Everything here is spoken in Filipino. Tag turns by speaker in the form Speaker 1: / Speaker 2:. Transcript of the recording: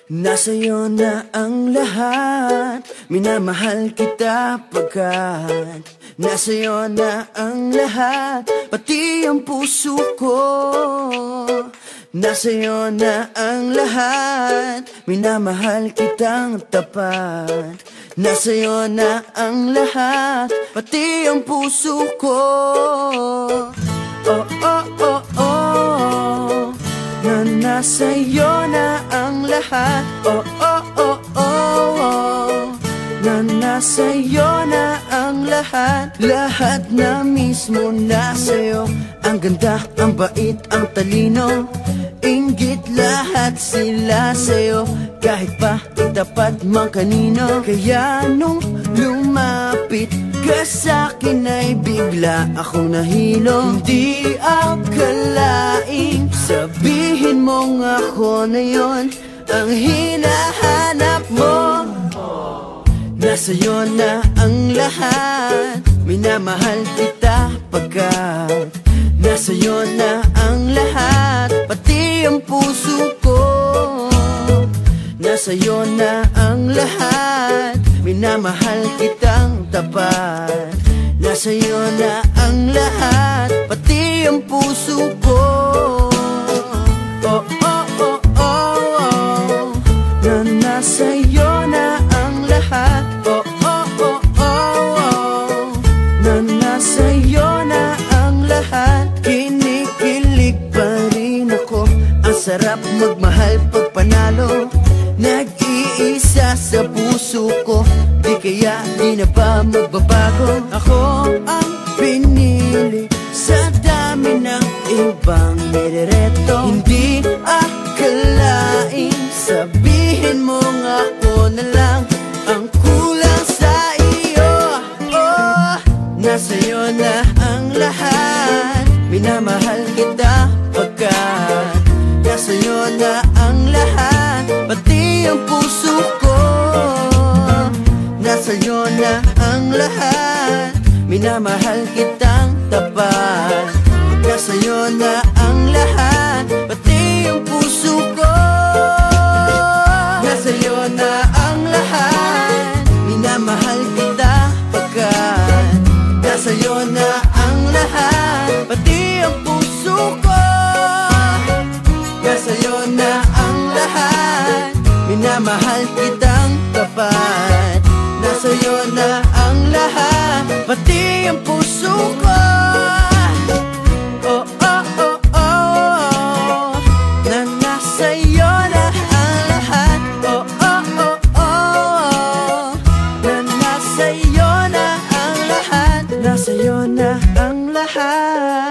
Speaker 1: Nasa'yo na ang lahat, minamahal kita pagkat nasa'yo na ang lahat, pati ang puso ko. Nasa'yo na ang lahat, minamahal kitang tapat. Nasa'yo na ang lahat, pati ang puso ko. Oh, oh, oh, oh, na nasa'yo na ang lahat. Oh, oh, oh, oh, oh, na nasa'yo na ang lahat. Lahat na mismo nasa'yo. Ang ganda, ang bait, ang talino, inggit lahat sila sa'yo. Kahit pa itapat mang kanino. Kaya nung lumapit ka sa'kin ay bigla akong nahilo. Hindi akalaing sabihin mong ako na yon ang hinahanap mo. Nasa'yo na ang lahat, minamahal kita pagkat nasa'yo na ang lahat, pati ang puso ko. Nasa'yo na ang lahat, minamahal kitang tapat. Nasa'yo na ang lahat, pati ang puso ko. Oh, oh, oh, oh, oh, na nasa'yo na ang lahat. Oh, oh, oh, oh, oh, na nasa'yo na ang lahat. Kinikilig pa rin ako, ang sarap magmahal pag panalo. Nag-iisa sa puso ko, di kaya di na ba magbabago? Ako ang pinili sa dami ng ibang nirereto. Hindi akalaing sabihin mo nga ako na lang ang kulang sa iyo. Oh, nasa'yo na ang lahat, minamahal kita pagkat nasa'yo na ang lahat, pati ang puso ko. Nasa'yo na ang lahat, minamahal kitang tapat. Nasa'yo na ang lahat, pati ang puso ko. Nasa'yo na ang lahat, minamahal kita pagkat nasa'yo na ang lahat, pati ang puso ko. Nasa'yo na ang lahat, minamahal kitang tapat. Nasa'yo na ang lahat, pati ang puso ko. Oh, oh, oh, oh, na nasa'yo na ang lahat. Oh, oh, oh, oh, na nasa'yo na ang lahat. Nasa'yo na ang lahat.